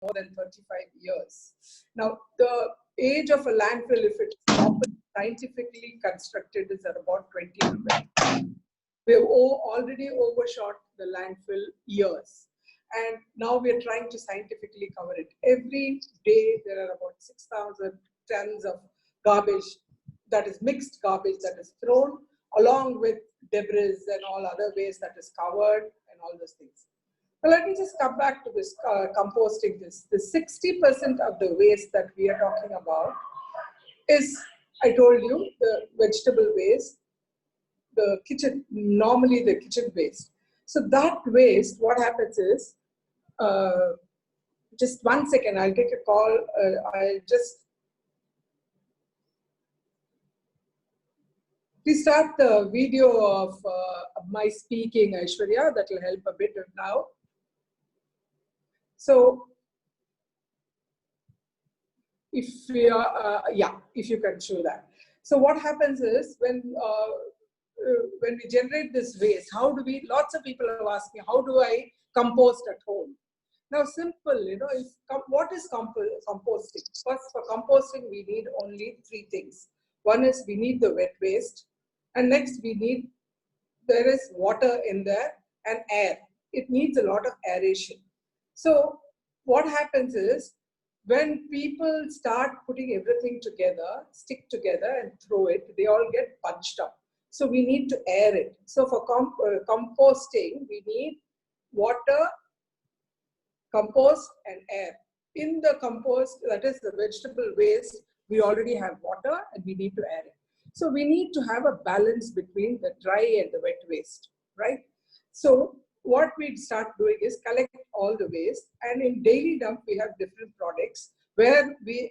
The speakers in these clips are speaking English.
more than 35 years. Now, the age of a landfill, if it's properly scientifically constructed, is at about 20 to 20. We've already overshot the landfill years. And now we're trying to scientifically cover it. Every day, there are about 6,000 tons of garbage, that is mixed garbage, that is thrown, along with debris and all other waste that is covered and all those things. Now, let me just come back to this composting. The 60% of the waste that we are talking about is, I told you, the vegetable waste, the kitchen, normally the kitchen waste. So that waste, what happens is, just 1 second, I'll take a call. I'll just, please start the video of my speaking, Aishwarya. That will help a bit now. So, if we are, if you can show that. So what happens is, when we generate this waste, how do we, lots of people have asked me, how do I compost at home? Now, simple, what is composting? First, for composting, we need only 3 things. One is we need the wet waste, and next there is water in there and air. It needs a lot of aeration. So what happens is, when people start putting everything together, stick together and throw it, they all get bunched up. So we need to air it. So for composting, we need water, compost and air. In the compost, that is the vegetable waste, we already have water and we need to air it. So we need to have a balance between the dry and the wet waste, right? So what we start doing is collect all the waste, and in daily dump we have different products where we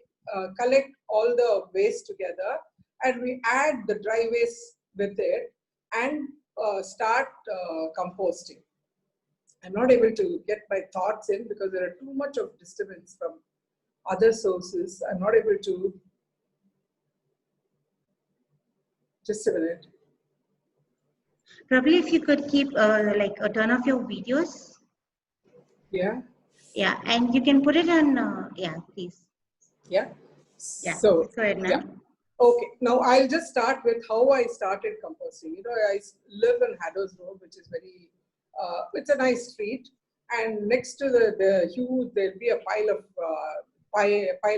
collect all the waste together and we add the dry waste with it and start composting. I'm not able to get my thoughts in because there are too much of disturbance from other sources. I'm not able to. Just a minute. Probably if you could keep turn off your videos. Yeah. Yeah, and you can put it on. Yeah, please. Yeah. Yeah. So go ahead now. Yeah. Okay. Now I'll just start with how I started composting. I live in Haddow's Road, which is very. It's a nice street, and next to the huge, there'll be a pile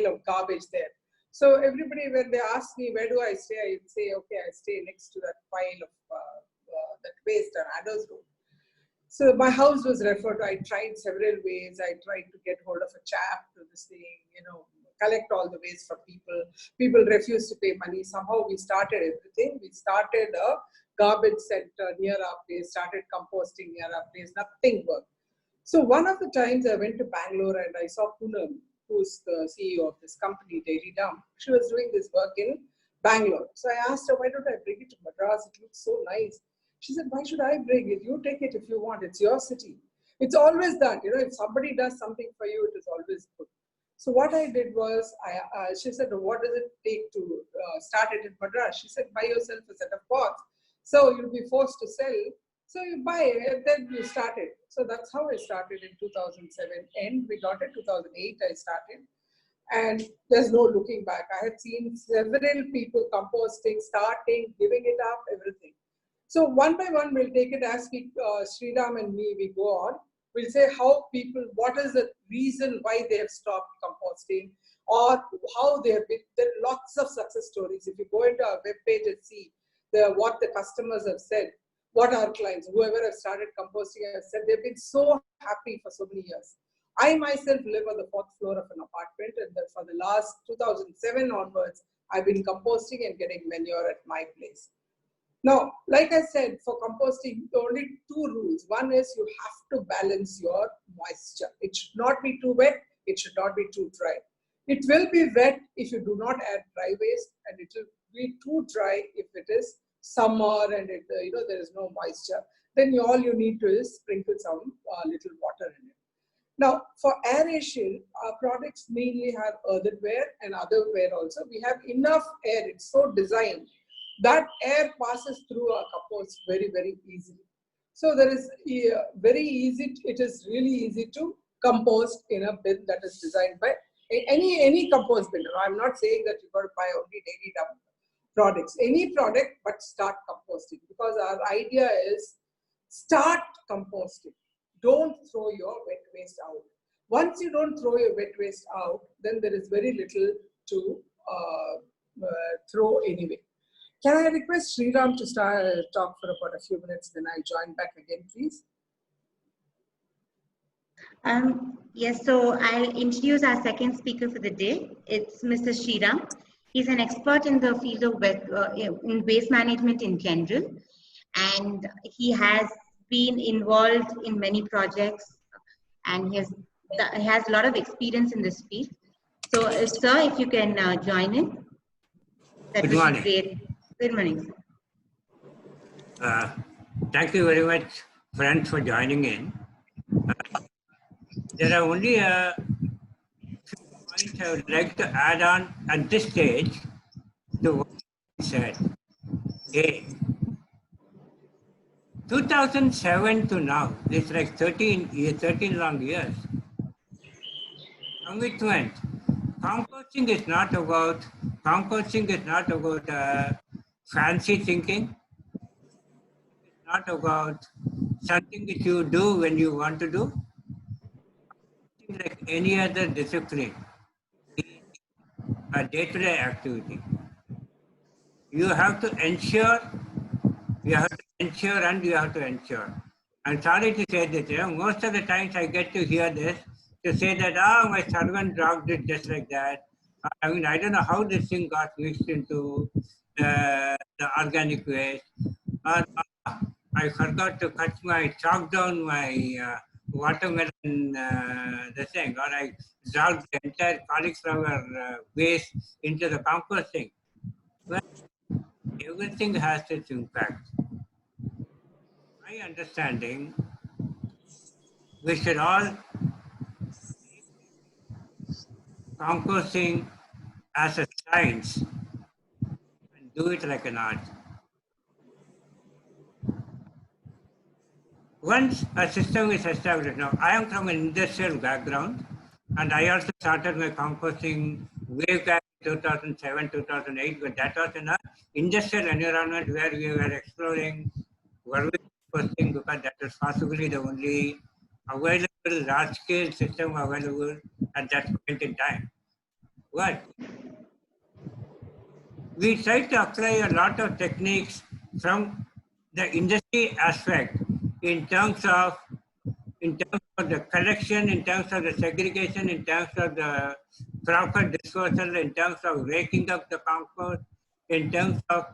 of garbage there. So everybody, when they ask me where do I stay, I say, okay, I stay next to that pile of that waste on Haddow's Road. So my house was referred to. I tried several ways. I tried to get hold of a chap to this thing, collect all the waste from people. People refused to pay money. Somehow we started everything. We started a garbage center near our place, started composting near our place. Nothing worked. So one of the times I went to Bangalore and I saw Poonam, who's the CEO of this company, Daily Dump. She was doing this work in Bangalore. So I asked her, why don't I bring it to Madras? It looks so nice. She said, why should I bring it? You take it if you want. It's your city. It's always that, if somebody does something for you, it is always good. So what I did was, she said, what does it take to start it in Madras? She said, buy yourself a set of pots. So you'll be forced to sell. So you buy it, and then you start it. So that's how I started in 2007. And we got it 2008, I started. And there's no looking back. I had seen several people composting, starting, giving it up, everything. So one by one, we'll take it as we, Sriram and me, we go on. We'll say how people, what is the reason why they have stopped composting, or how they have been. There are lots of success stories. If you go into our webpage and see what the customers have said, what our clients, whoever have started composting, have said, they've been so happy for so many years. I myself live on the 4th floor of an apartment, and for the last 2007 onwards, I've been composting and getting manure at my place. Now, like I said, for composting, only 2 rules. One is you have to balance your moisture. It should not be too wet. It should not be too dry. It will be wet if you do not add dry waste, and it will be too dry if it is summer and there is no moisture. Then all you need to is sprinkle some little water in it. Now, for aeration, our products mainly have earthenware and otherware also. We have enough air. It's so designed that air passes through our compost very, very easily. So there is very easy, it is really easy to compost in a bin that is designed by any compost bin. I'm not saying that you've got to buy only dairy dump products, any product, but start composting, because our idea is start composting. Don't throw your wet waste out. Once you don't throw your wet waste out, then there is very little to throw anyway. Can I request Sriram to talk for about a few minutes, then I'll join back again, please? Yes, so I'll introduce our second speaker for the day. It's Mr. Sriram. He's an expert in the field of in waste management in general, and he has been involved in many projects, and he has a lot of experience in this field. So, sir, if you can join in, that would be great. Good morning, sir. Thank you very much, friends, for joining in. There are only a few points I would like to add on at this stage to what he said. A, 2007 to now, it's like 13 long years. Commitment. Composting is not about fancy thinking. It's not about something that you do when you want to do. Like any other discipline, a day-to-day activity. You have to ensure, and you have to ensure. I'm sorry to say this, most of the times I get to hear this, to say that, my servant dropped it just like that. I mean, I don't know how this thing got mixed into the organic waste. Or I forgot to chalk down my watermelon, the thing, or I dropped the entire cauliflower waste into the composting. Well, everything has its impact. My understanding, we should all composting as a science and do it like an art. Once a system is established, now I am from an industrial background, and I also started my composting way back in 2007, 2008, but that was in an industrial environment where we were exploring vermiculture composting, because that was possibly the only available large-scale system available at that point in time. But we tried to apply a lot of techniques from the industry aspect in terms of the collection, in terms of the segregation, in terms of the proper disposal, in terms of raking up the compost, in terms of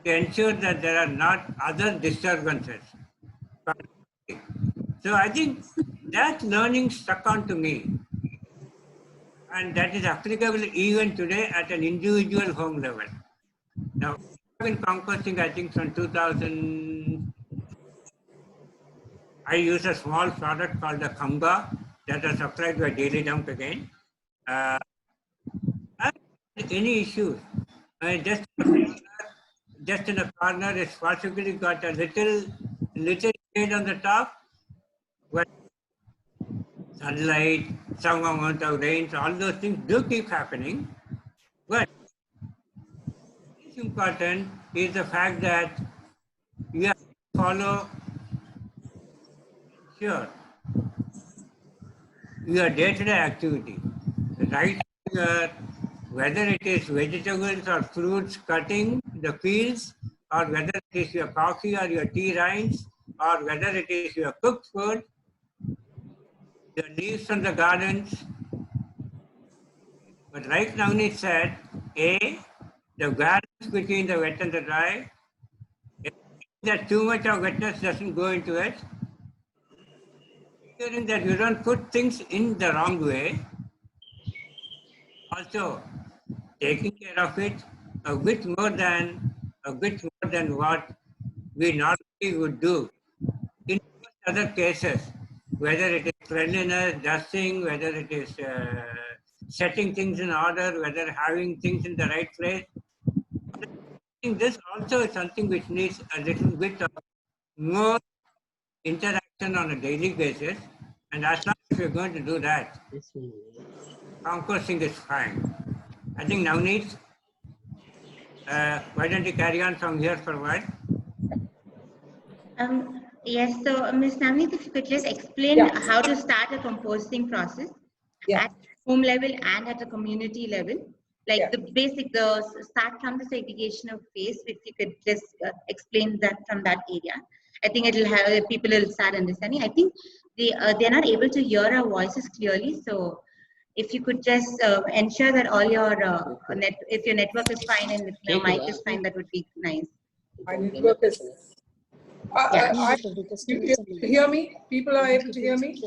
to ensure that there are not other disturbances. So I think that learning stuck on to me, and that is applicable even today at an individual home level. Now, I've been composting, I think, from 2000. I use a small product called the Kamba that is supplied by Daily Dump again. I don't have any issues. Just in a corner, it's possibly got a little shade on the top, where sunlight, some amount of rain, all those things do keep happening. But what is important is the fact that you have to follow your day-to-day activity, right? Whether it is vegetables or fruits cutting the peels, or whether it is your coffee or your tea rinds, or whether it is your cooked food, the leaves from the gardens. But like Navneet said, the balance between the wet and the dry, that too much of wetness doesn't go into it, ensuring that you don't put things in the wrong way. Also, taking care of it a bit more than what we normally would do. In most other cases, whether it is cleanliness, dusting, whether it is setting things in order, whether having things in the right place. I think this also is something which needs a little bit of more interaction on a daily basis, and as long as you're going to do that, composting is fine. I think Navneet, why don't you carry on from here for a while? Yes, so Ms. Navneet, if you could just explain how to start a composting process at home level and at a community level, like the basic, the start from the segregation of waste. If you could just explain that from that area, I think it will have people will start understanding. I think they're not able to hear our voices clearly, so if you could just ensure that all your if your network is fine and if your mic is fine, that would be nice. My network is. You hear me? People are able to hear me?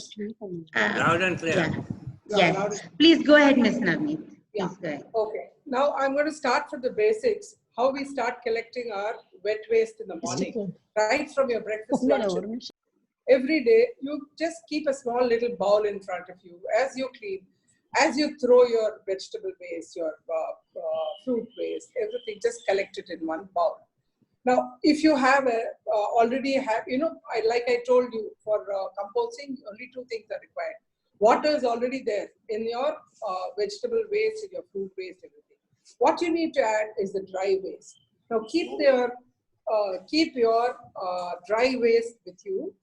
Loud and clear. Yes. Please go ahead, Ms. Navneet. Yeah. Okay. Now I'm going to start from the basics. How we start collecting our wet waste in the morning, right from your breakfast lunch. Every day, you just keep a small little bowl in front of you as you clean, as you throw your vegetable waste, your fruit waste, everything, just collect it in one bowl. Now, if you have already have, like I told you, for composting, only two things are required. Water is already there in your vegetable waste, in your fruit waste, everything. What you need to add is the dry waste. Now, keep your dry waste with you.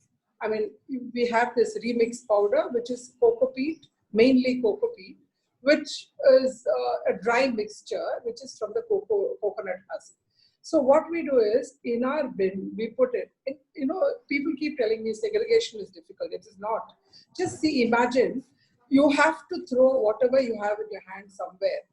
I mean, we have this remix powder, which is cocoa peat, mainly cocoa peat, which is a dry mixture, which is from the coconut husk. So what we do is, in our bin, we put it, people keep telling me segregation is difficult. It is not. Just see, imagine, you have to throw whatever you have in your hand somewhere.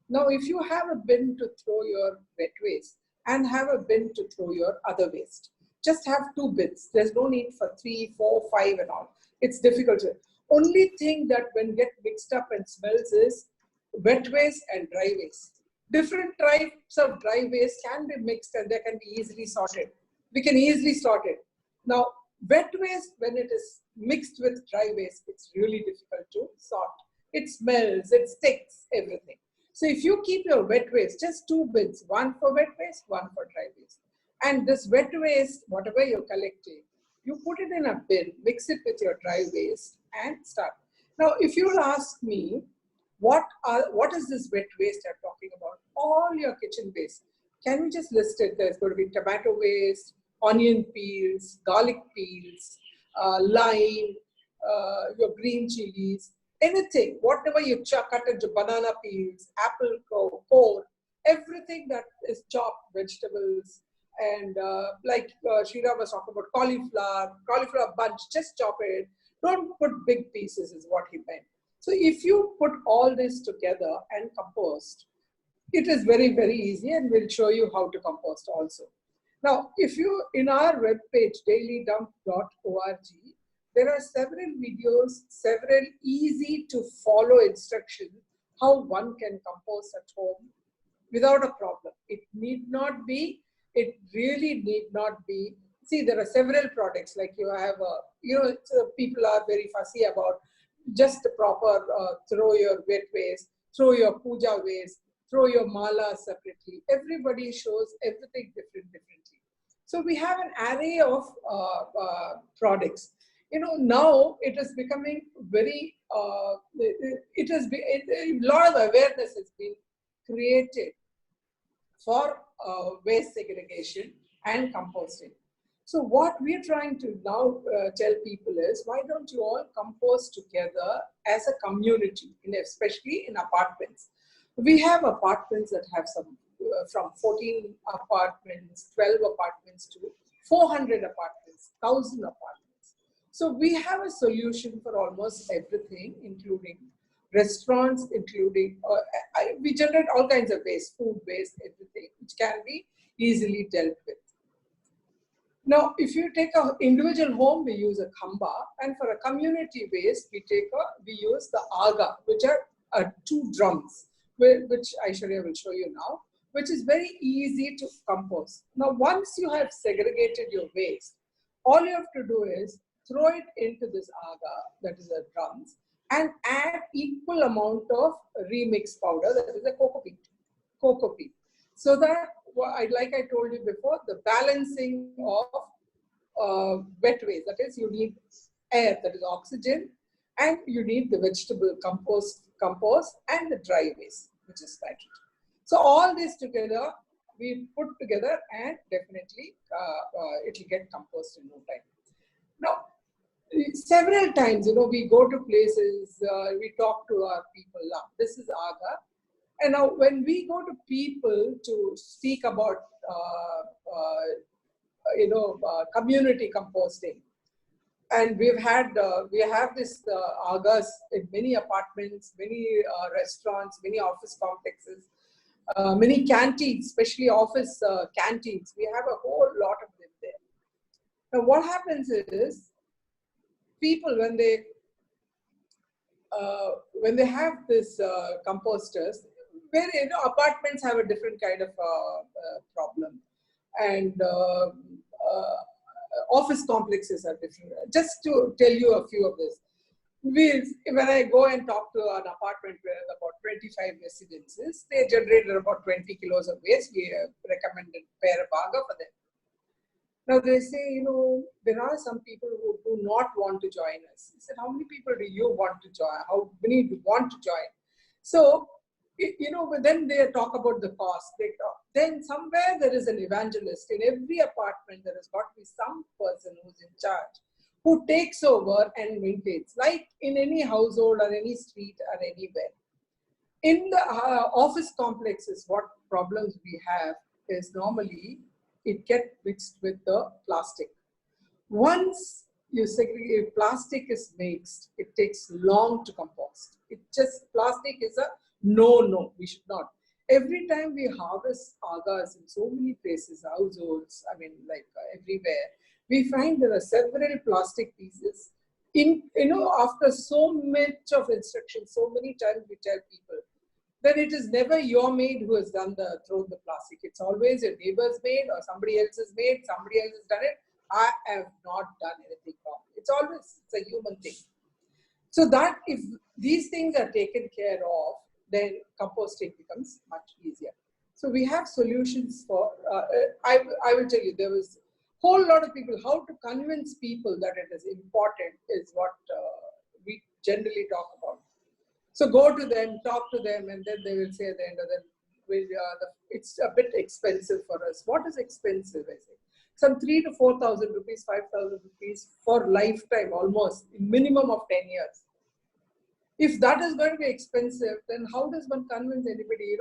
Now, if you have a bin to throw your wet waste and have a bin to throw your other waste, just have two bins. There's no need for 3, 4, 5 and all. It's difficult. Only thing that when get mixed up and smells is wet waste and dry waste. Different types of dry waste can be mixed and they can be easily sorted. We can easily sort it. Now, wet waste, when it is mixed with dry waste, it's really difficult to sort. It smells, it sticks, everything. So if you keep your wet waste, just two bins, one for wet waste, one for dry waste. And this wet waste, whatever you're collecting, you put it in a bin, mix it with your dry waste and start. Now, if you'll ask me, what is this wet waste I'm talking about? All your kitchen waste. Can we just list it? There's going to be tomato waste, onion peels, garlic peels, lime, your green chilies, anything, whatever you cut into banana peels, apple core, everything that is chopped, vegetables, and like Sriram was talking about cauliflower bunch, just chop it. Don't put big pieces is what he meant. So if you put all this together and compost, it is very, very easy, and we'll show you how to compost also. Now, if you, in our webpage, dailydump.org, there are several videos, several easy to follow instructions, how one can compost at home without a problem. It need not be, it really need not be. See, there are several products, like you have, people are very fussy about just the proper, throw your wet waste, throw your puja waste, throw your mala separately. Everybody shows everything differently. So we have an array of products. Now it is becoming very, a lot of awareness has been created for waste segregation and composting. So what we're trying to now tell people is, why don't you all compost together as a community, especially in apartments. We have apartments that have some from 14 apartments, 12 apartments to 400 apartments, 1,000 apartments. So we have a solution for almost everything, including restaurants, including, we generate all kinds of waste, food waste, everything, which can be easily dealt with. Now, if you take an individual home, we use a khamba, and for a community waste, we use the aga, which are 2 drums, which Aishwarya will show you now, which is very easy to compost. Now, once you have segregated your waste, all you have to do is throw it into this aga, that is the drums, and add equal amount of remix powder, that is the cocoa peat. So that, like I told you before, the balancing wet waste. That is, you need air, that is oxygen, and you need the vegetable compost and the dry waste, which is nitrogen. So all this together, we put together, and definitely it will get compost in no time. Now, several times, we go to places, we talk to our people. This is Aga. And now when we go to people to speak about, community composting, and we have this Agas in many apartments, many restaurants, many office complexes, many canteens, especially office canteens. We have a whole lot of them there. Now what happens is, people, when they have this composters, where apartments have a different kind of problem, and office complexes are different. Just to tell you a few of this, when I go and talk to an apartment where about 25 residences, they generated about 20 kilos of waste. We recommended pair of Baga for them. Now they say, there are some people who do not want to join us. I said, how many people do you want to join? How many do you want to join? So, but then they talk about the cost. Then somewhere there is an evangelist. In every apartment, there has got to be some person who's in charge, who takes over and maintains, like in any household or any street or anywhere. In the office complexes, what problems we have is normally it gets mixed with the plastic. Once you segregate, plastic is mixed, it takes long to compost. Plastic is a no, we should not. Every time we harvest agas in so many places, households, everywhere, we find there are several plastic pieces. After so much of instruction, so many times we tell people, then it is never your maid who has thrown the plastic. It's always your neighbor's maid or somebody else's maid, somebody else has done it. I have not done anything wrong. It's a human thing. So that if these things are taken care of, then composting becomes much easier. So we have solutions for, I will tell you, there was a whole lot of people, how to convince people that it is important is what we generally talk about. So go to them, talk to them, and then they will say at the end of it's a bit expensive for us. What is expensive, I say? Some 3,000 to 4,000 rupees, 5,000 rupees for lifetime, almost, minimum of 10 years. If that is going to be expensive, then how does one convince anybody?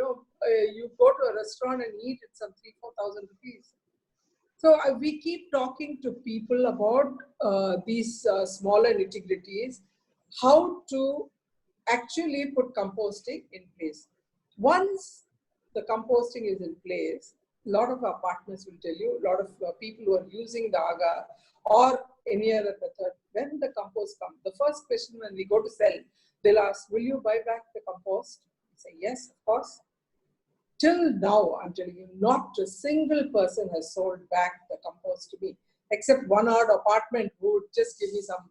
You go to a restaurant and eat, it's some 3,000 to 4,000 rupees. So we keep talking to people about these smaller nitty-gritties, how to actually put composting in place. Once the composting is in place, a lot of our partners will tell you, a lot of people who are using the AGA or any other method, when the compost comes, the first question when we go to sell, they'll ask, will you buy back the compost? I say, yes, of course. Till now, I'm telling you, not a single person has sold back the compost to me, except one odd apartment who would just give me some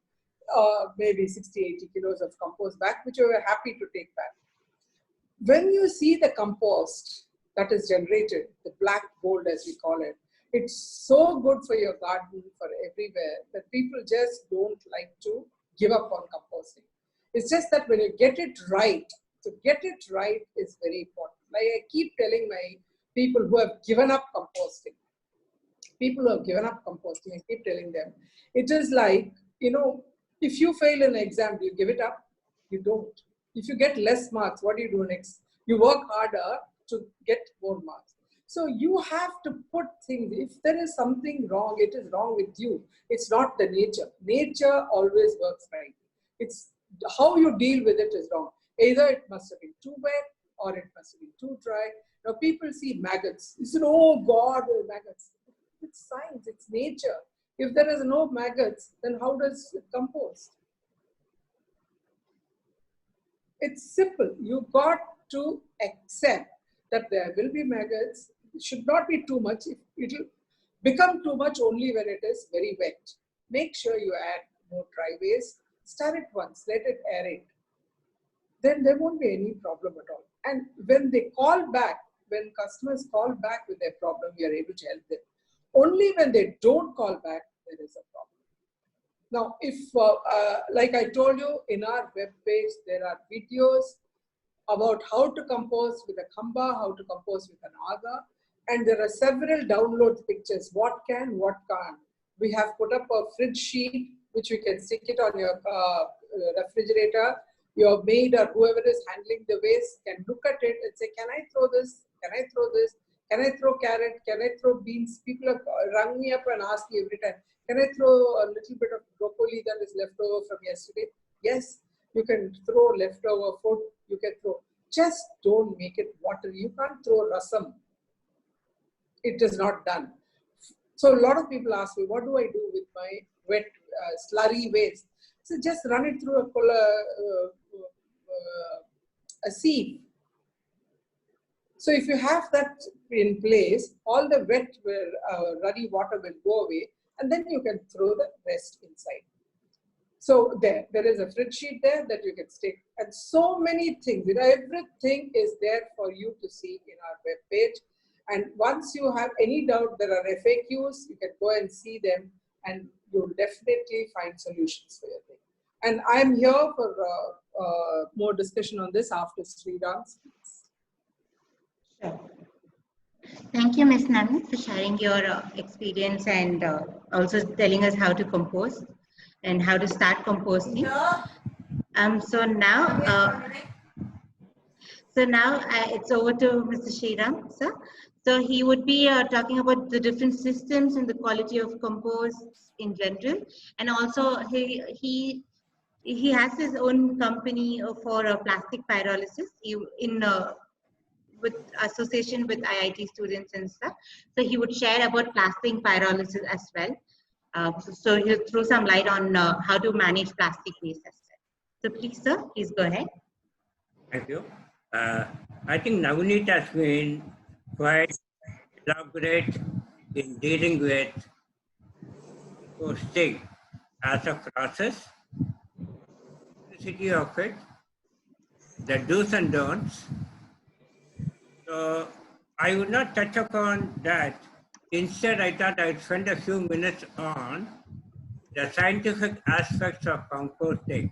maybe 60, 80 kilos of compost back, which we were happy to take back. When you see the compost that is generated, the black gold as we call it, it's so good for your garden, for everywhere, that people just don't like to give up on composting. It's just that when you get it right, to get it right is very important. Like I keep telling my people who have given up composting, I keep telling them, it is like, if you fail an exam, do you give it up? You don't. If you get less marks, what do you do next? You work harder to get more marks. So you have to put things, if there is something wrong, it is wrong with you. It's not the nature. Nature always works right. It's how you deal with it is wrong. Either it must have been too wet or it must have been too dry. Now people see maggots. You say, oh God, maggots. It's science, it's nature. If there is no maggots, then how does it compost? It's simple. You got to accept that there will be maggots. It should not be too much. It will become too much only when it is very wet. Make sure you add more dry waste. Stir it once, let it aerate. Then there won't be any problem at all. And when they call back, when customers call back with their problem, we are able to help them. Only when they don't call back, there is a problem. Now, if, like I told you, in our web page, there are videos about how to compost with a Kamba, how to compost with an Aga, and there are several download pictures, what can, what can't. We have put up a fridge sheet, which you can stick it on your refrigerator. Your maid or whoever is handling the waste can look at it and say, can I throw this? Can I throw this? Can I throw carrot? Can I throw beans? People have rung me up and asked me every time, can I throw a little bit of broccoli that is left over from yesterday? Yes, you can throw leftover food. You can throw. Just don't make it watery. You can't throw rasam. It is not done. So a lot of people ask me, what do I do with my wet slurry waste? So just run it through a sieve. So if you have that in place, all the wet ruddy water will go away, and then you can throw the rest inside. So there is a fridge sheet there that you can stick, and so many things. Everything is there for you to see in our web page. And once you have any doubt, there are FAQs. You can go and see them, and you'll definitely find solutions for your thing. And I'm here for more discussion on this after Sriram speaks. Sure. Thank you, Ms.Navneet, for sharing your experience and also telling us how to compost and how to start composting. So now it's over to Mr. Sriram, sir. So he would be talking about the different systems and the quality of compost in general, and also he has his own company for plastic pyrolysis with association with IIT students and stuff. So he would share about plastic pyrolysis as well. So he'll throw some light on how to manage plastic waste as well. So please, sir, please go ahead. Thank you. I think Navneet has been quite elaborate in dealing with composting as a process, the simplicity of it, the do's and don'ts. So I would not touch upon that. Instead, I thought I'd spend a few minutes on the scientific aspects of composting.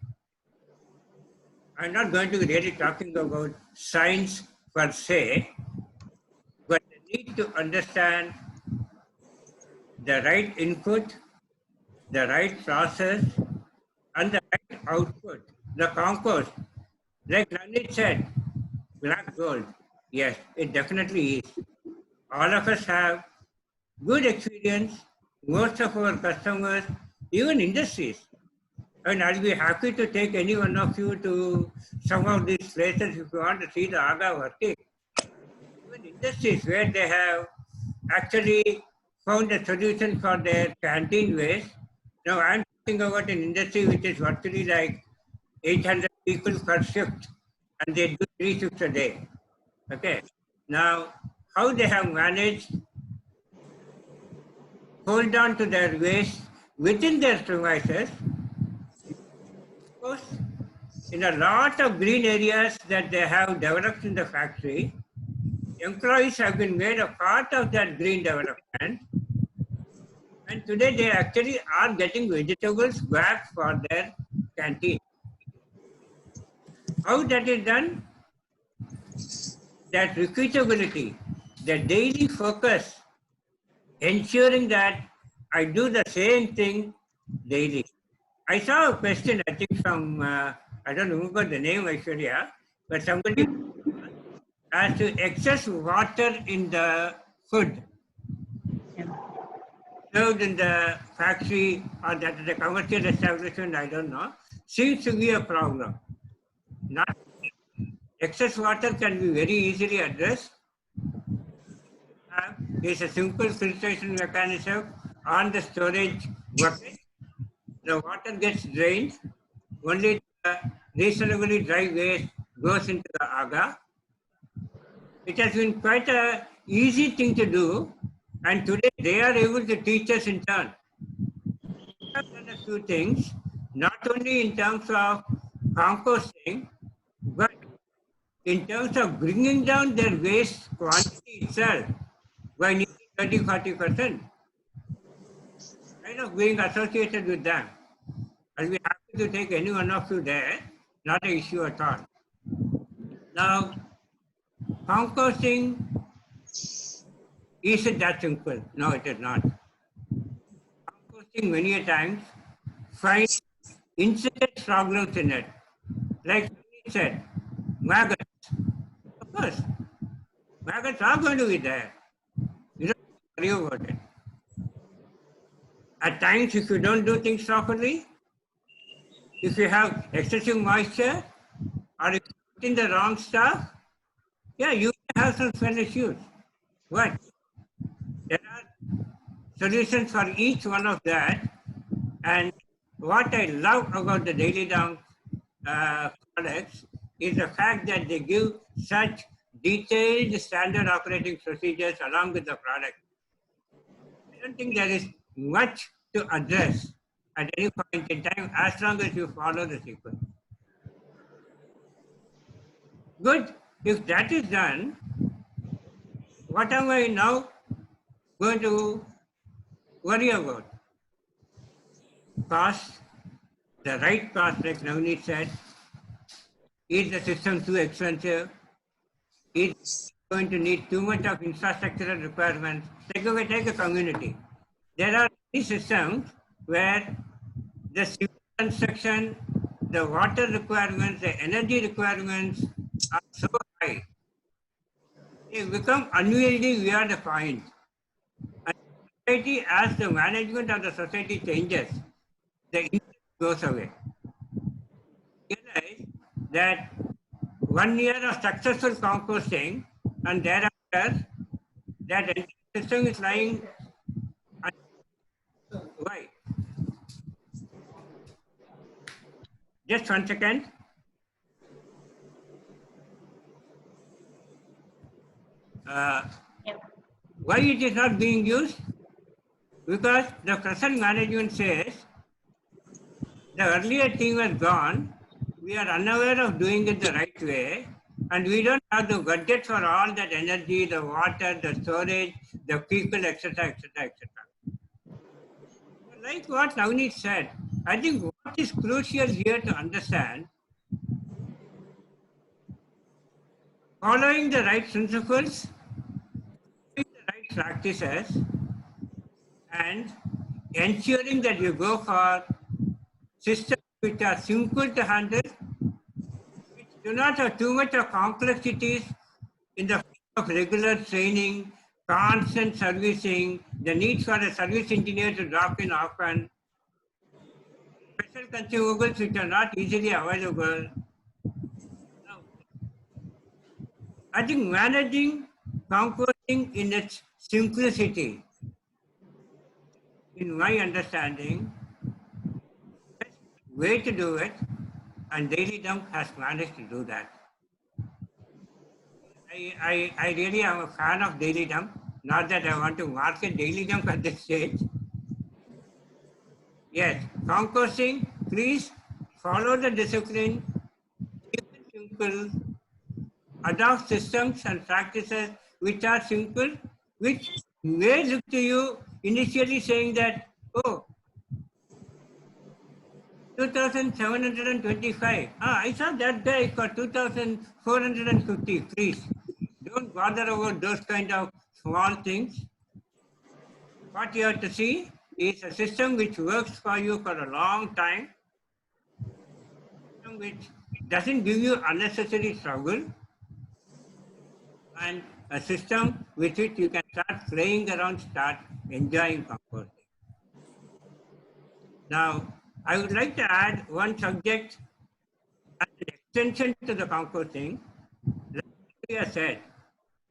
I'm not going to be really talking about science per se, but the need to understand the right input, the right process, and the right output. The compost, like Navneet said, black gold. Yes, it definitely is. All of us have good experience, most of our customers, even industries. And I'll be happy to take any one of you to some of these places if you want to see the Aga working. Even industries where they have actually found a solution for their canteen waste. Now I'm talking about an industry which is virtually like 800 people per shift, and they do 3 shifts a day. Okay. Now, how they have managed to hold on to their waste within their premises. Of course, in a lot of green areas that they have developed in the factory, employees have been made a part of that green development. And today they actually are getting vegetables back for their canteen. How that is done? That repeatability, the daily focus, ensuring that I do the same thing daily. I saw a question, I think from, I don't remember the name, Aishwarya, but somebody asked to excess water in the food served in the factory or that the commercial establishment, I don't know, seems to be a problem. Not excess water can be very easily addressed. There's a simple filtration mechanism on the storage bucket. The water gets drained. Only the reasonably dry waste goes into the Aga. It has been quite an easy thing to do, and today they are able to teach us in turn. We have done a few things, not only in terms of composting, but in terms of bringing down their waste quantity itself by nearly 30-40%. kind of being associated with them. I'll be happy to take any one of you there, not an issue at all. Now, composting, is it that simple? No, it is not. Composting many a times finds incident problems in it. Like he said, maggots. Of course, maggots are going to be there. You don't worry about it. At times, if you don't do things properly, if you have excessive moisture, or if you put in the wrong stuff, yeah, you may have some smell issues. But there are solutions for each one of that. And what I love about the daily dump products is the fact that they give such detailed standard operating procedures along with the product. I don't think there is much to address at any point in time as long as you follow the sequence. Good. If that is done, what am I now going to worry about? Cost, the right cost, like Navneet said. Is the system too expensive? Is going to need too much of infrastructural requirements? Take a community. There are many systems where the civil construction, the water requirements, the energy requirements are so high. They become unwieldy beyond a point. And society, as the management of the society changes, the interest goes away. Realize that 1 year of successful composting and thereafter that entire system is lying. Why? Just 1 second. Why it is not being used? Because the present management says the earlier team has gone, we are unaware of doing it the right way, and we don't have the budget for all that energy, the water, the storage, the people, etc., etc., etc. Like what Navneet said, I think what is crucial here to understand, following the right principles, the right practices, and ensuring that you go for systems which are simple to handle, which do not have too much of complexities in the form of regular training, constant servicing, the need for a service engineer to drop in often, special consumables which are not easily available. Now, I think managing composting in its simplicity, in my understanding, best way to do it, and Daily Dump has managed to do that. I really am a fan of Daily Dump. Not that I want to market Daily Dump at this stage. Yes, composting, please follow the discipline, keep it simple, adopt systems and practices which are simple, which may look to you initially saying that, oh, 2,725. I saw that guy for 2,450. Please, don't bother about those kind of small things. What you have to see is a system which works for you for a long time, which doesn't give you unnecessary struggle, and a system with which you can start playing around, start enjoying composting. Now, I would like to add one subject as an extension to the composting. Like I said,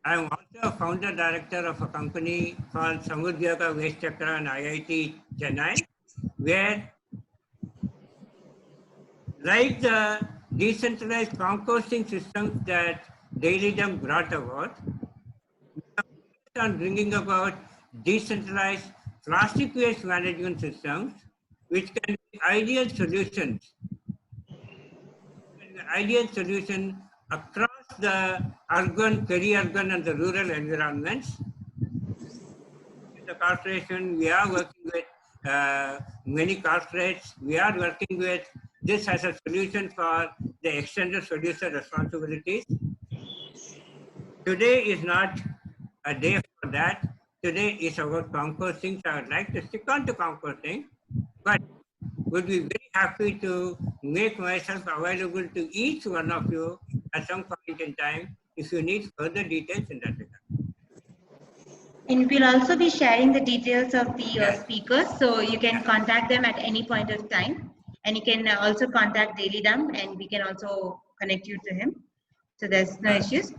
I am also a founder director of a company called Samudyoga Waste Chakra and IIT Chennai, where, like the decentralized composting systems that Daily Dump brought about, we are focused on bringing about decentralized plastic waste management systems, which can be ideal solutions across the urban, peri-urban, and the rural environments. In the corporation, we are working with many corporates. We are working with this as a solution for the extended producer responsibilities. Today is not a day for that. Today is about composting. So I would like to stick on to composting, but would be very happy to make myself available to each one of you at some point in time if you need further details in that regard. And we'll also be sharing the details of the speakers, so you can contact them at any point of time. And you can also contact Daily Dump, and we can also connect you to him. So there's no issues.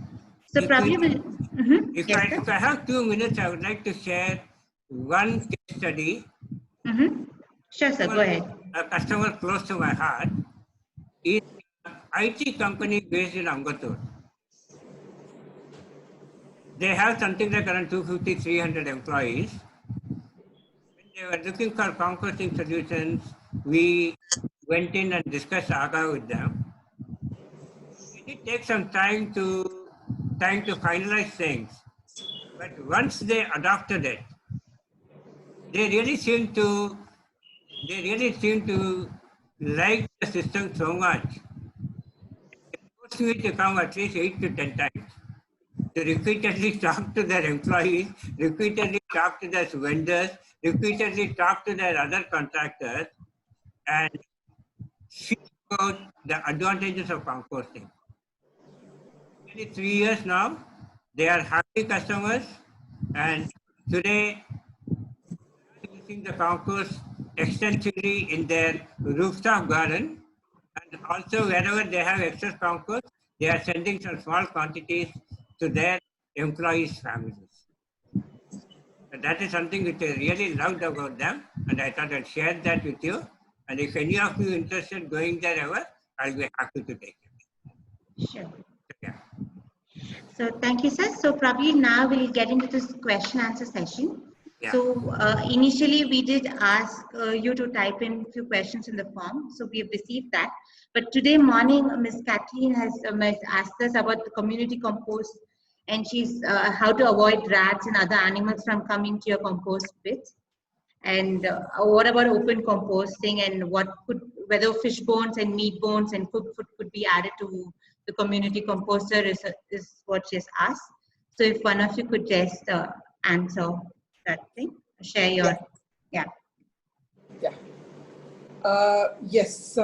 So probably we'll... If I have 2 minutes, I would like to share one case study. Sure, sir. Go ahead. A customer close to my heart is an IT company based in Ambattur. They have something like around 250, 300 employees. When they were looking for composting solutions, we went in and discussed AGA with them. It did take some time to finalize things. But once they adopted it, they really seem to like the system so much. They forced me to come at least 8 to 10 times to repeatedly talk to their employees, repeatedly talk to their vendors, repeatedly talk to their other contractors, and speak about the advantages of composting. Nearly 3 years now, they are happy customers, and today using the compost extensively in their rooftop garden, and also wherever they have excess compost, they are sending some small quantities to their employees' families. And that is something which I really loved about them, and I thought I'd share that with you. And if any of you interested going there ever, I'll be happy to take it. Sure. Yeah. So thank you, sir. So probably now we'll get into this question answer session. Yeah. So initially we did ask you to type in a few questions in the form. So we have received that. But today morning, Ms. Kathleen has asked us about the community compost, and she's how to avoid rats and other animals from coming to your compost pit. And what about open composting, and whether fish bones and meat bones and cooked food could be added to the community composter is what she's asked. So if one of you could just answer that thing, share your, Yes,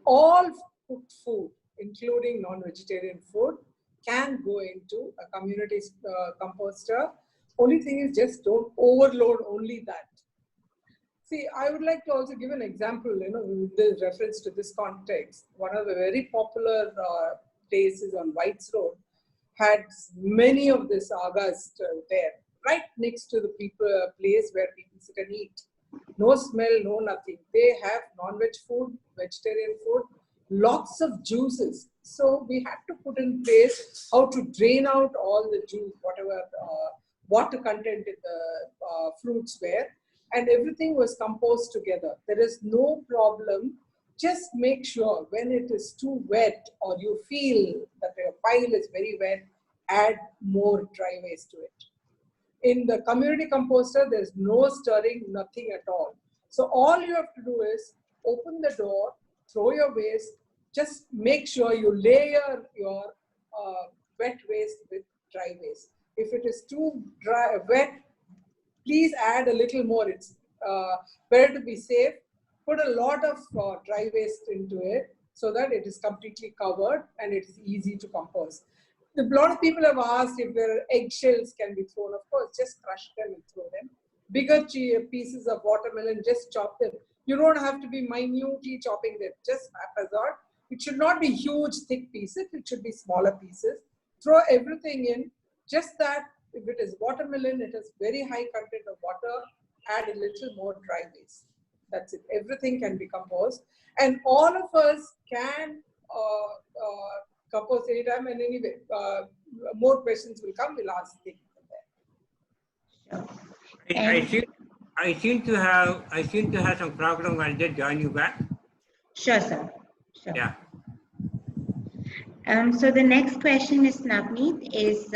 all cooked food, including non-vegetarian food, can go into a community composter. Only thing is just don't overload only that. See, I would like to also give an example, with the reference to this context. One of the very popular places on White's Road had many of these agas there, right next to the place where people sit and eat. No smell, no nothing. They have non-veg food, vegetarian food, lots of juices. So we had to put in place how to drain out all the juice, whatever water content in the fruits were. And everything was composed together. There is no problem. Just make sure when it is too wet or you feel that your pile is very wet, add more dry waste to it. In the community composter, there's no stirring, nothing at all. So all you have to do is open the door, throw your waste, just make sure you layer your wet waste with dry waste. If it is too wet, please add a little more. It's better to be safe. Put a lot of dry waste into it so that it is completely covered and it is easy to compost. A lot of people have asked if there are eggshells can be thrown. Of course, just crush them and throw them. Bigger pieces of watermelon, just chop them. You don't have to be minutely chopping them, just haphazard. It should not be huge, thick pieces. It should be smaller pieces. Throw everything in. Just that if it is watermelon, it has very high content of water. Add a little more dry waste. That's it. Everything can be composed. And all of us can compost anytime. And anyway, more questions will come. We'll ask things from there. I seem to have some problem. I'll just join you back. Sure, sir. Sure. Yeah. So the next question is Navneet is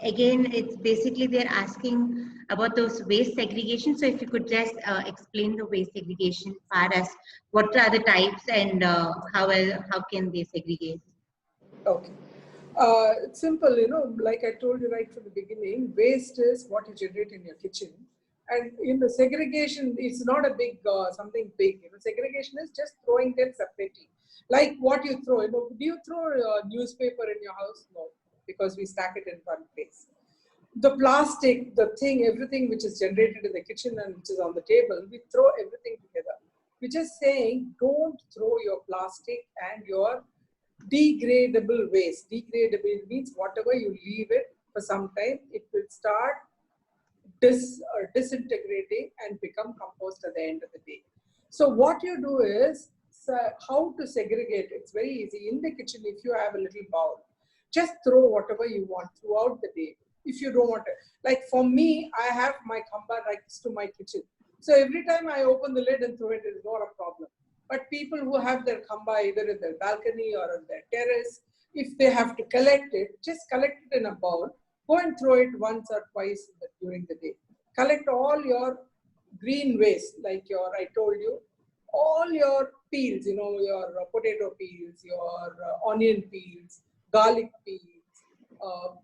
again, it's basically they're asking about those waste segregation. So if you could just explain the waste segregation part as what are the types and how can they segregate? Okay. It's simple, like I told you right from the beginning, waste is what you generate in your kitchen. And in the segregation, it's not a big, something big. Segregation is just throwing them separately. Like what you throw, do you throw a newspaper in your house? No, because we stack it in one place. The plastic, the thing, everything which is generated in the kitchen and which is on the table, we throw everything together. We're just saying, don't throw your plastic and your degradable waste. Degradable means whatever you leave it for some time, it will start disintegrating and become compost at the end of the day. So what you do is, how to segregate. It's very easy. In the kitchen, if you have a little bowl, just throw whatever you want throughout the day. If you don't want it, like for me, I have my khamba right next to my kitchen. So every time I open the lid and throw it, is not a problem. But people who have their khamba either in their balcony or on their terrace, if they have to collect it, just collect it in a bowl. Go and throw it once or twice during the day. Collect all your green waste, like I told you, all your peels, your potato peels, your onion peels, garlic peels,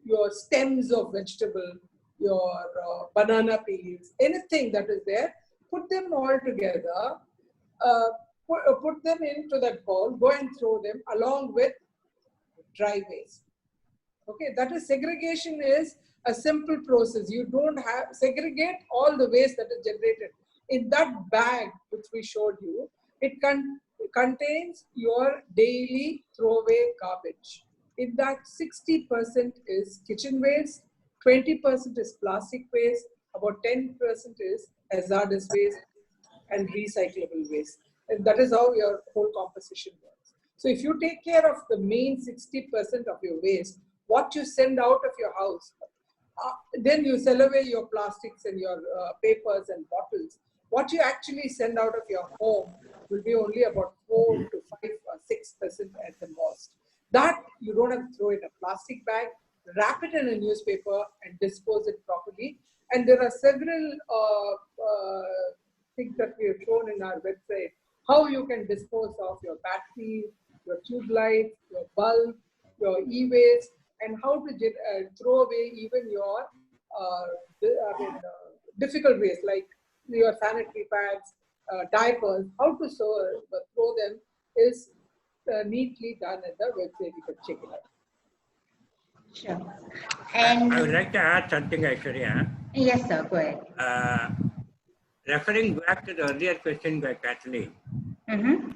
your stems of vegetable, your banana peels, anything that is there, put them all together, put them into that bowl, go and throw them along with dry waste. Okay, that is segregation is a simple process. You don't have, segregate all the waste that is generated. In that bag which we showed you, it contains your daily throwaway garbage. In that 60% is kitchen waste, 20% is plastic waste, about 10% is hazardous waste and recyclable waste. And that is how your whole composition works. So if you take care of the main 60% of your waste, what you send out of your house, then you sell away your plastics and your papers and bottles. What you actually send out of your home will be only about 4 to 5 or 6% at the most. That you don't have to throw in a plastic bag, wrap it in a newspaper and dispose it properly. And there are several things that we have shown in our website, how you can dispose of your batteries, your tube lights, your bulb, your e-waste, and how to throw away even your difficult waste like your sanitary pads, diapers. How to throw them is neatly done at the website. You can check it out. Sure. I would And like to add something, Aishwarya. yes, sir, go ahead. Referring back to the earlier question by Kathleen, Mm-hmm.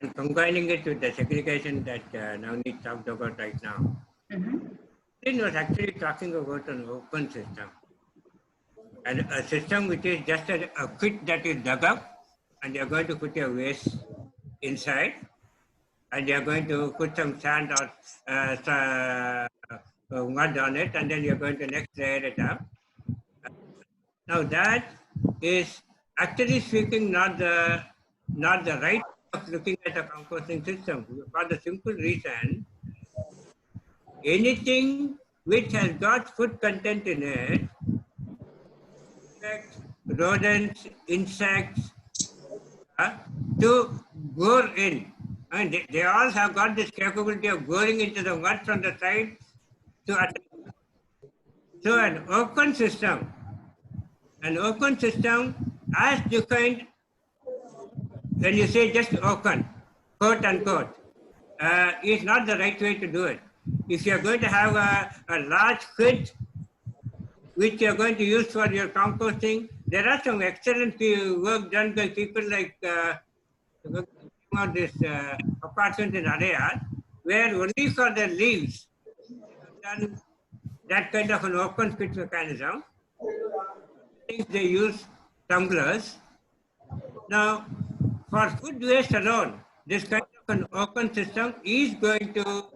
and combining it with the segregation that Navneet talked about right now, Kathleen was actually talking about an open system. And a system which is just a pit that is dug up, and you're going to put your waste inside, and you're going to put some sand or mud on it, and then you're going to next layer it up. Now that is actually speaking not the right way of looking at a composting system, for the simple reason, anything which has got food content in it, rodents, insects, to bore in. And they all have got this capability of boring into the mud from the side to attack. So an open system as defined, when you say just open, quote unquote, is not the right way to do it. If you're going to have a large pit which you're going to use for your composting, there are some excellent work done by people like this apartment in Areas, where only for the leaves done that kind of an open pit mechanism. They use tumblers. Now, for food waste alone, this kind of an open system is going to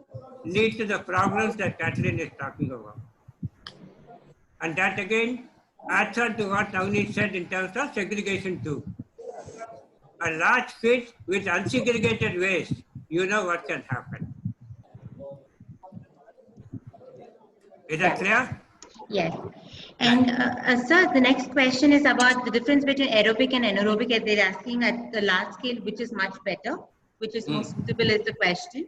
lead to the problems that Kathleen is talking about. And that again adds on to what Navneet said in terms of segregation too. A large pit with unsegregated waste, you know what can happen. Is that clear? Yes. And sir, the next question is about the difference between aerobic and anaerobic. As they're asking at the large scale, which is much better, which is more suitable is the question.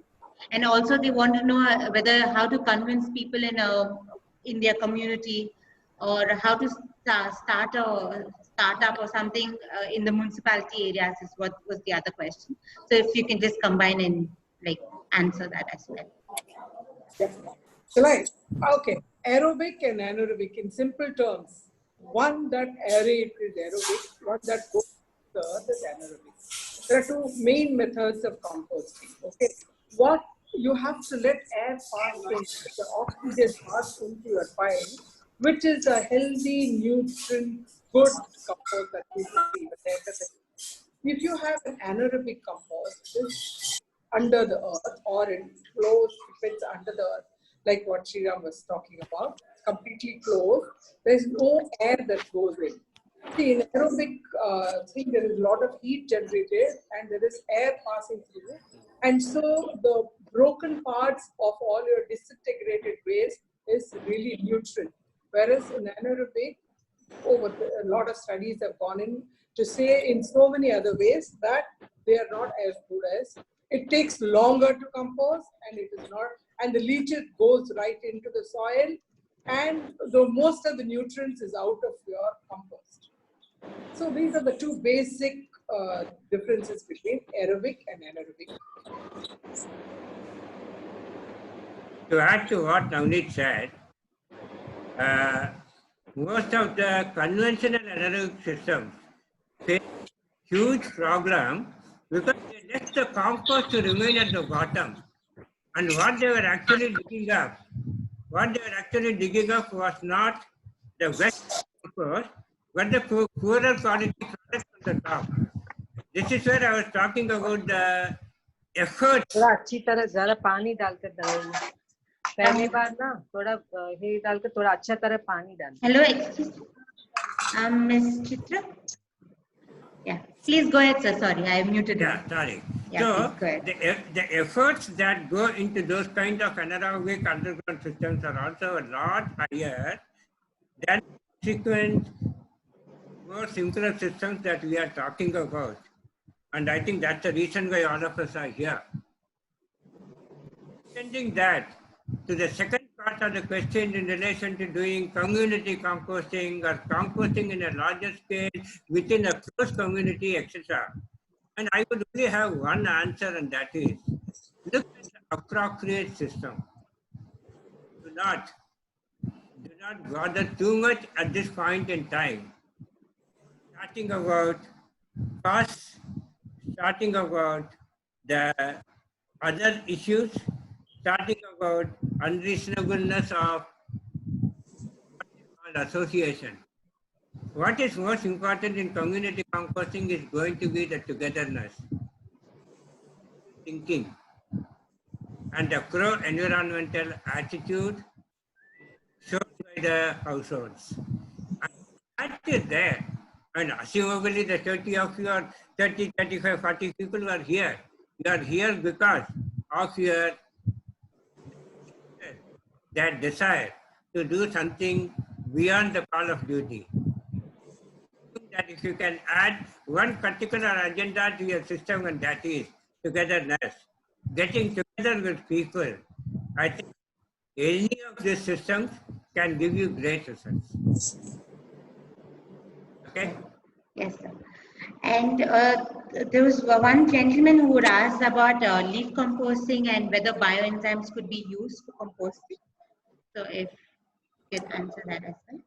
And also they want to know whether how to convince people in their community, or how to start a startup or something in the municipality areas is what was the other question. So if you can just combine and like answer that as well. Shall I? Okay. Aerobic and anaerobic in simple terms. One that aerates is aerobic, one that goes to the earth is anaerobic. There are two main methods of composting. Okay. What you have to let air pass into the oxygen pass into your pile, which is a healthy, nutrient, good compost that people see. If you have an anaerobic compost, this under the earth or in closed pits under the earth, like what Sriram was talking about, completely closed. There's no air that goes in. See, in aerobic thing, there is a lot of heat generated and there is air passing through. And so the broken parts of all your disintegrated waste is really nutrient. Whereas in anaerobic, a lot of studies have gone in to say in so many other ways that they are not as good as. It takes longer to compost and it is not, and the leachate goes right into the soil and the most of the nutrients is out of your compost. So these are the two basic differences between aerobic and anaerobic. To add to what Navneet said, most of the conventional anaerobic systems face huge problem because they left the compost to remain at the bottom. And what they were actually digging up, was not the best compost, but the poorer quality product on the top. This is where I was talking about the effort. थोड़ा अच्छी तरह ज़रा पानी डालकर डालना. पहले बार ना थोड़ा हे डालकर थोड़ा अच्छा तरह पानी डालना. Hello, excuse me. Ms. Chitra? Yeah, please go ahead, sir. Sorry, I muted you. Yeah, sorry. Yeah, so please go ahead. the efforts that go into those kind of anaerobic underground systems are also a lot higher than subsequent more simpler systems that we are talking about. And I think that's the reason why all of us are here. Extending that to the second part of the question in relation to doing community composting or composting in a larger scale within a close community, etc. And I would only have one answer, and that is, look at the appropriate system. Do not bother too much at this point in time. Starting about costs, starting about the other issues, starting about unreasonableness of association. What is most important in community composting is going to be the togetherness, thinking, and the pro-environmental attitude shown by the households. And that is there. And assumably the 30, 35, 40 people are here. You are here because of your that desire to do something beyond the call of duty. That if you can add one particular agenda to your system, and that is togetherness, getting together with people, I think any of these systems can give you great results. Okay? Yes, sir. And there was one gentleman who would ask about leaf composting and whether bioenzymes could be used for composting. So if you could answer that as well.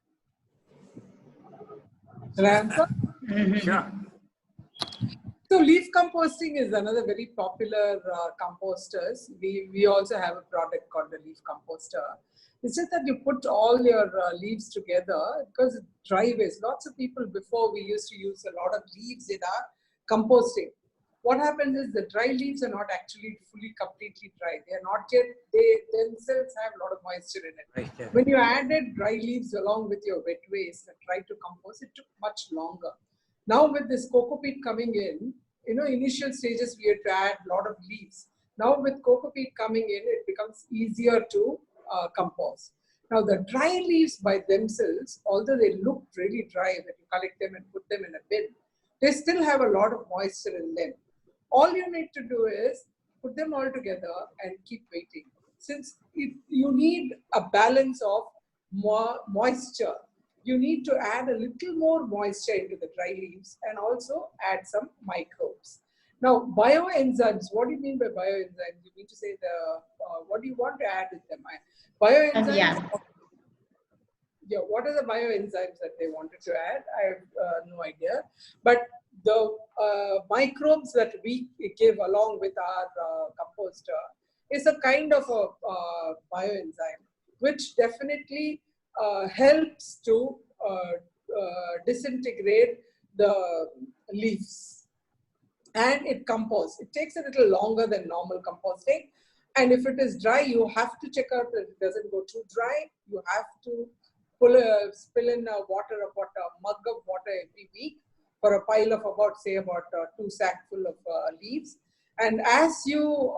Shall I answer? Sure. So leaf composting is another very popular composters. We also have a product called the leaf composter. It's just that you put all your leaves together because it's dry waste. Lots of people before we used to use a lot of leaves in our composting. What happens is the dry leaves are not actually fully completely dry. They are not yet, they themselves have a lot of moisture in it. Right. When you added dry leaves along with your wet waste and tried to compost, it took much longer. Now with this cocoa peat coming in, initial stages we had to add a lot of leaves. Now with cocoa peat coming in, it becomes easier to compost. Now the dry leaves by themselves, although they look really dry when you collect them and put them in a bin, they still have a lot of moisture in them. All you need to do is put them all together and keep waiting. Since you need a balance of more moisture, you need to add a little more moisture into the dry leaves and also add some microbes. Now, bioenzymes, what do you mean by bioenzymes? You mean to say what do you want to add with them? Bioenzymes, yeah, what are the bioenzymes that they wanted to add? I have no idea. But the microbes that we give along with our composter is a kind of a bioenzyme, which definitely helps to disintegrate the leaves. And it composts. It takes a little longer than normal composting. And if it is dry, you have to check out that it doesn't go too dry. You have to spill in water, about a mug of water every week for a pile of about 2 sacks full of leaves. And as you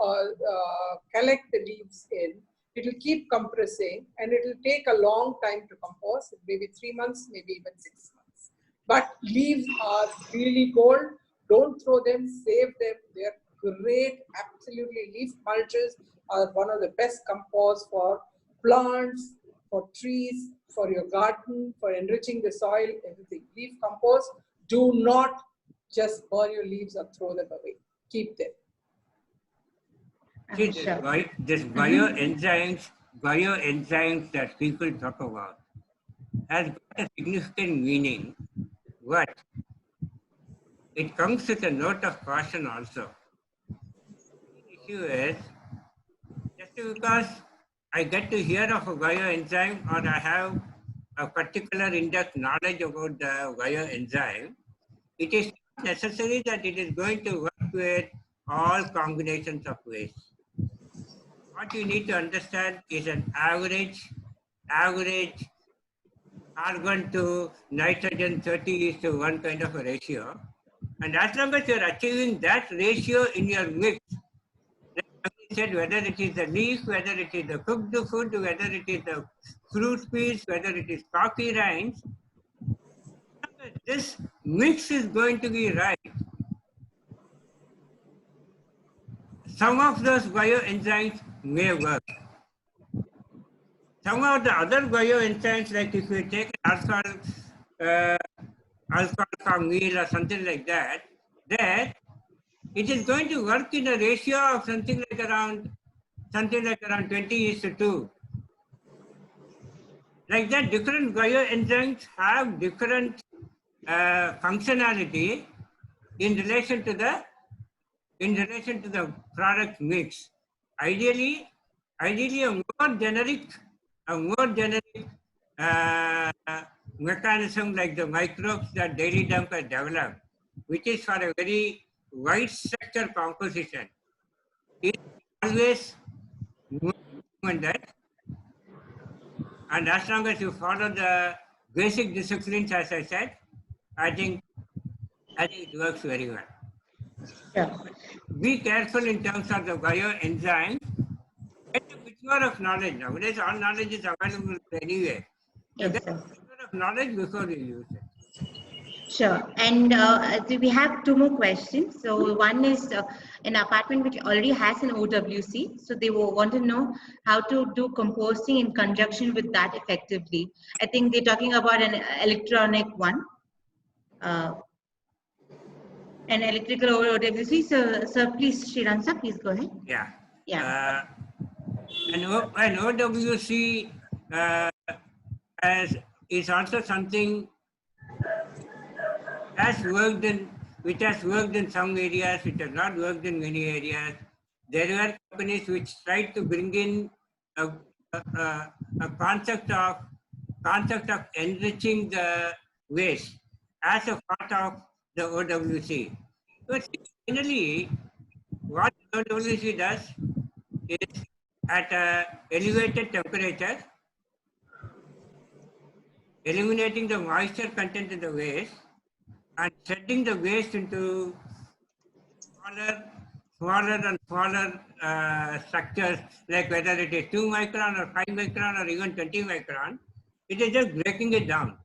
collect the leaves in, it will keep compressing and it will take a long time to compost, maybe 3 months, maybe even 6 months. But leaves are really gold. Don't throw them, save them. They're great, absolutely. Leaf mulches are one of the best compost for plants, for trees, for your garden, for enriching the soil, everything. Leaf compost, do not just burn your leaves or throw them away. Keep them. See, this bioenzymes that people talk about has got a significant meaning, but it comes with a note of caution also. The issue is, just because I get to hear of a bioenzyme or I have a particular in-depth knowledge about the bioenzyme, it is not necessary that it is going to work with all combinations of waste. What you need to understand is an average carbon to nitrogen 30:1 kind of a ratio. And as long as you are achieving that ratio in your mix, like I said, whether it is the leaf, whether it is the cooked food, whether it is the fruit piece, whether it is coffee rinds, this mix is going to be right. Some of those bioenzymes may work. Some of the other bioenzymes, like if you take alcohol from meal or something like that, then it is going to work in a ratio of something like around 20:2. Like that, different bioenzymes have different functionality in relation to the product mix. Ideally, a more generic mechanism like the microbes that dairy dump has developed, which is for a very wide structure composition, is always recommended. And as long as you follow the basic disciplines, as I said, I think it works very well. Yeah. Be careful in terms of the bioenzymes. Get a bit more of knowledge. Nowadays, all knowledge is available anyway. So Yes, get sir. a bit more of knowledge before you use it. Sure. And so we have 2 more questions. So one is an apartment which already has an OWC. So they will want to know how to do composting in conjunction with that effectively. I think they're talking about an electronic one. An electrical OWC. So please, Sriram sir, please go ahead. Yeah. Yeah. An OWC is also something which has worked in some areas, which has not worked in many areas. There were companies which tried to bring in a concept of enriching the waste as a part of the OWC. But finally, what the OWC does is at an elevated temperature, eliminating the moisture content in the waste and shedding the waste into smaller and smaller structures, like whether it is 2 micron or 5 micron or even 20 micron, it is just breaking it down.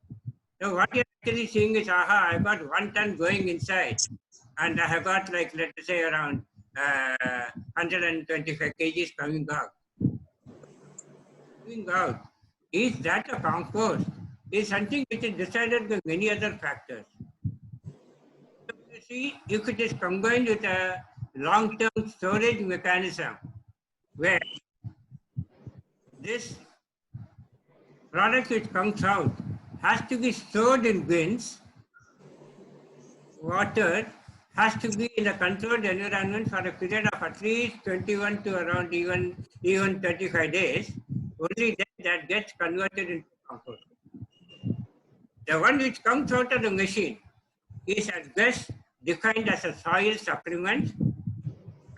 So what you're actually seeing is, aha, I got 1 ton going inside, and I have got, like, let's say around 125 kgs coming out. Coming out. Is that a compost? Is something which is decided by many other factors. So you see, if it is combined with a long-term storage mechanism, where this product which comes out has to be stored in bins, water has to be in a controlled environment for a period of at least 21 to around even 35 days. Only then that gets converted into compost. The one which comes out of the machine is at best defined as a soil supplement,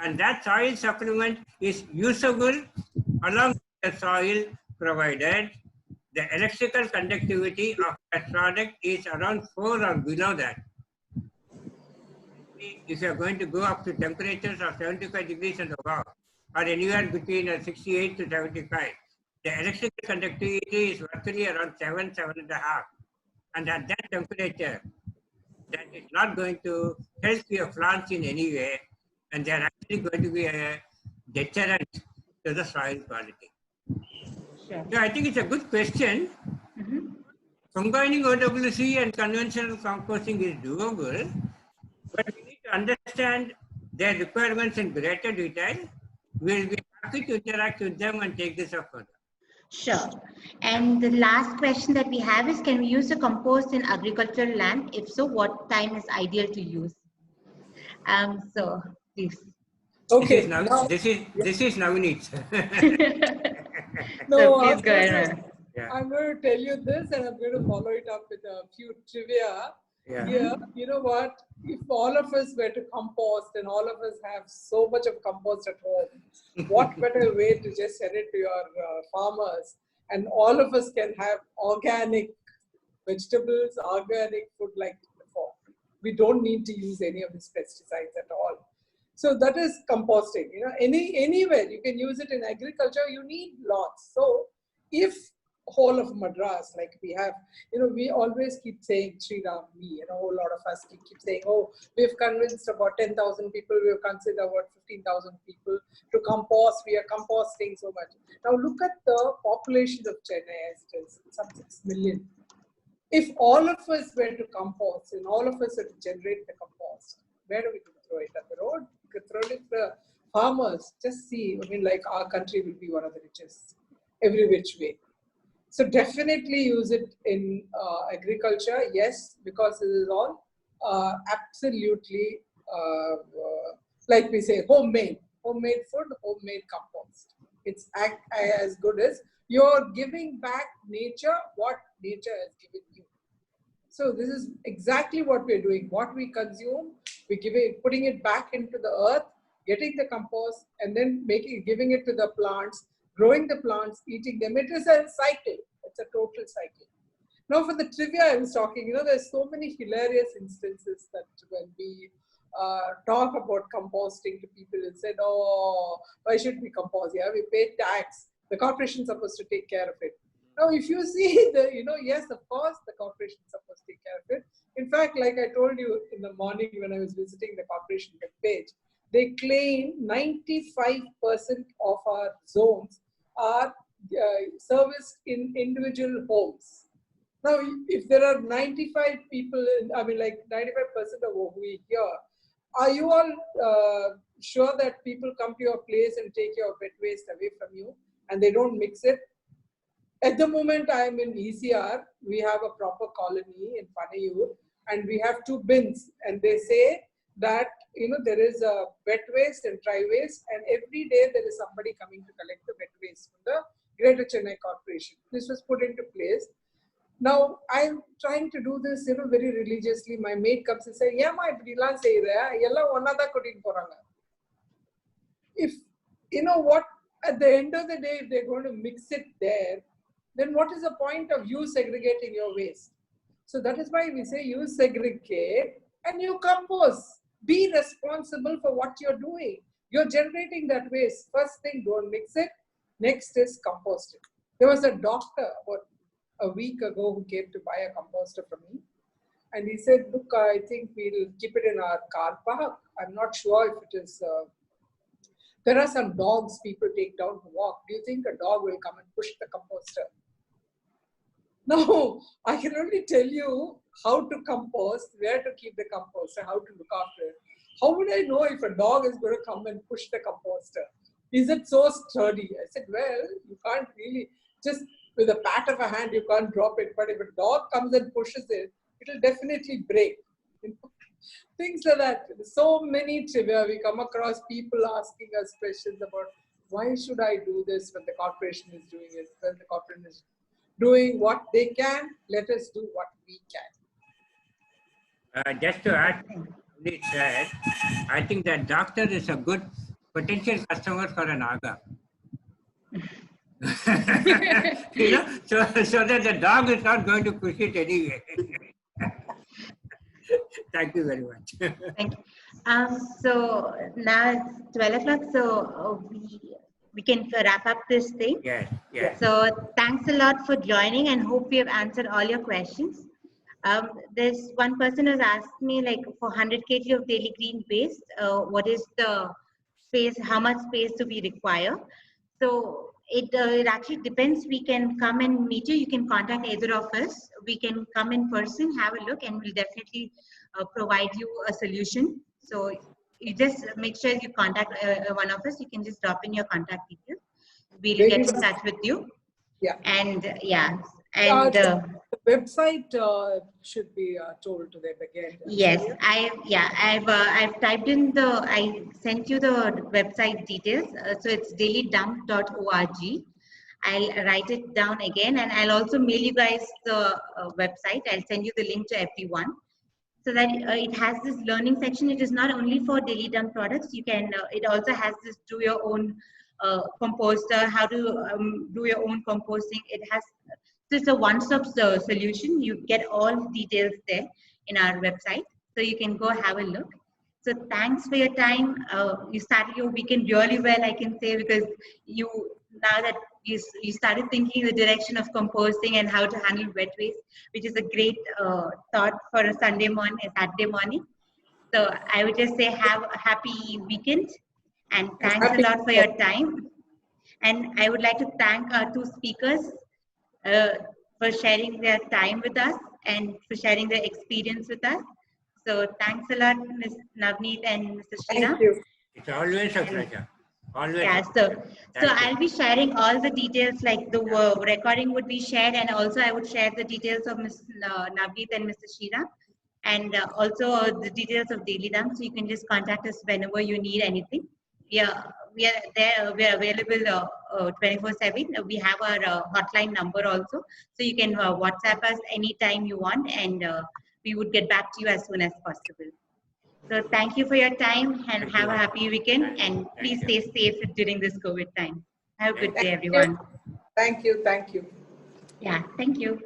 and that soil supplement is usable along with the soil, provided the electrical conductivity of that product is around 4 or below that. If you are going to go up to temperatures of 75 degrees and above, or anywhere between 68 to 75, the electrical conductivity is virtually around 7, 7.5. And at that temperature, that is not going to help your plants in any way, and they are actually going to be a deterrent to the soil quality. Sure. So I think it's a good question. Combining OWC and conventional composting is doable, but we need to understand their requirements in greater detail. We'll be happy to interact with them and take this up further. Sure. And the last question that we have is, can we use the compost in agricultural land? If so, what time is ideal to use? So please. Okay. This is Navneet. No, So please go ahead. Yeah. I'm going to tell you this, and I'm going to follow it up with a few trivia. Yeah. Here, you know what? If all of us were to compost and all of us have so much of compost at home, what better way to just send it to your farmers, and all of us can have organic vegetables, organic food like before. We don't need to use any of these pesticides at all. So that is composting. You know, anywhere you can use it. In agriculture, you need lots. So if whole of Madras, like we have, you know, we always keep saying, Sriram, me, you know, a lot of us keep saying, oh, we've convinced about 10,000 people, we've considered about 15,000 people to compost, we are composting so much. Now look at the population of Chennai as it is, some 6 million. If all of us were to compost and all of us were to generate the compost, where do we throw it? At the road? We could throw it to the farmers. Just see, I mean, like our country will be one of the richest, every which way. So definitely use it in agriculture, yes, because it is all absolutely, like we say, homemade food, homemade compost. It's as good as you're giving back nature what nature has given you. So this is exactly what we're doing. What we consume, putting it back into the earth, getting the compost, and then giving it to the plants, growing the plants, eating them. It is a cycle. It's a total cycle. Now for the trivia I was talking, you know, there's so many hilarious instances that when we talk about composting to people and said, oh, why should we compost? Yeah, we pay tax. The corporation is supposed to take care of it. Now, if you see the, you know, yes, of course, the corporation is supposed to take care of it. In fact, like I told you in the morning when I was visiting the corporation webpage, they claim 95% of our zones are serviced in individual homes. Now, if there are 95 people, I mean, like 95% of who we hear, are you all sure that people come to your place and take your wet waste away from you and they don't mix it? At the moment, I am in ECR. We have a proper colony in Panayur, and we have 2 bins. And they say that, you know, there is a wet waste and dry waste, and every day there is somebody coming to collect the wet waste from the Greater Chennai Corporation. This was put into place. Now, I'm trying to do this, you know, very religiously. My mate comes and says, yeah, my Brilan say if, you know what, at the end of the day, if they're going to mix it there, then what is the point of you segregating your waste? So that is why we say you segregate and you compost. Be responsible for what you're doing. You're generating that waste. First thing, don't mix it. Next is compost it. There was a doctor about a week ago who came to buy a composter from me. And he said, look, I think we'll keep it in our car park. I'm not sure if it is, there are some dogs people take down to walk. Do you think a dog will come and push the composter? No, I can only tell you how to compost, where to keep the composter, how to look after it. How would I know if a dog is going to come and push the composter? Is it so sturdy? I said, well, you can't really, just with a pat of a hand, you can't drop it. But if a dog comes and pushes it, it'll definitely break. Things like that. So many trivia. We come across people asking us questions about why should I do this when the corporation is doing it, when the corporation is doing what they can, let us do what we can. Just to add to what he said, I think that doctor is a good potential customer for an Naga. You know, so that the dog is not going to push it anyway. Thank you very much. Thank you. So now it's 12 o'clock, so we can wrap up this thing. Yes, yes. So thanks a lot for joining, and hope we have answered all your questions. There's one person who's asked me, like, for 100 kg of daily green waste, what is the space, how much space do we require? So it actually depends. We can come and meet you. You can contact either of us. We can come in person, have a look, and we'll definitely provide you a solution. So you just make sure you contact one of us. You can just drop in your contact details. We'll get in touch with you. Yeah. And yeah. And the website should be told to them again. Yes, I've typed in I sent you the website details. So it's dailydump.org. I'll write it down again, and I'll also mail you guys the website. I'll send you the link to everyone, so that it has this learning section. It is not only for daily dump products. You can. It also has this do your own composter, how to do your own composting. It has. So it's a one-stop solution. You get all details there in our website, so you can go have a look. So thanks for your time. You started your weekend really well, I can say, because now that you started thinking the direction of composting and how to handle wet waste, which is a great thought for a Saturday morning. So I would just say have a happy weekend, and thanks a lot for your time. And I would like to thank our two speakers for sharing their time with us and for sharing their experience with us. So thanks a lot, Ms.Navneet and Mr.Sriram. Thank you. It's always a pleasure. Always. Yeah, so I'll be sharing all the details, like the recording would be shared, and also I would share the details of Ms. Navneet and Mr. Sriram, and also the details of Daily Dump, so you can just contact us whenever you need anything. Yeah, we are there. We are available 24/7. We have our hotline number also, so you can WhatsApp us anytime you want, and we would get back to you as soon as possible. So thank you for your time, and have a happy weekend, and please stay safe during this COVID time. Have a good day, everyone. Thank you. Thank you. Yeah, thank you.